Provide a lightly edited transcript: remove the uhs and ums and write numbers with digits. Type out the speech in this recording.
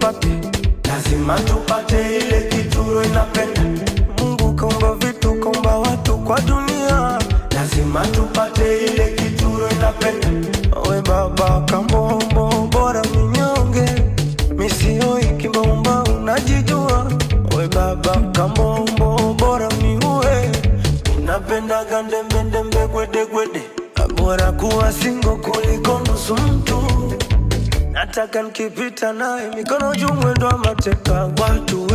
tupate, lazima tupate ile kitu roho inapenda. Mungu kaumba vitu, kaumba watu kwa dunia, lazima tupate ile kitu roho inapenda. We baba kamombo, bora minyonge, misioi kimbomba unajijua. We baba kamombo, bora miue, unapenda gandembe ndembe gwede gwede. Bora kuwa singo kuliko nusu mtu, nataka nikipita naye mikono juu mwendo wa mateka. Watu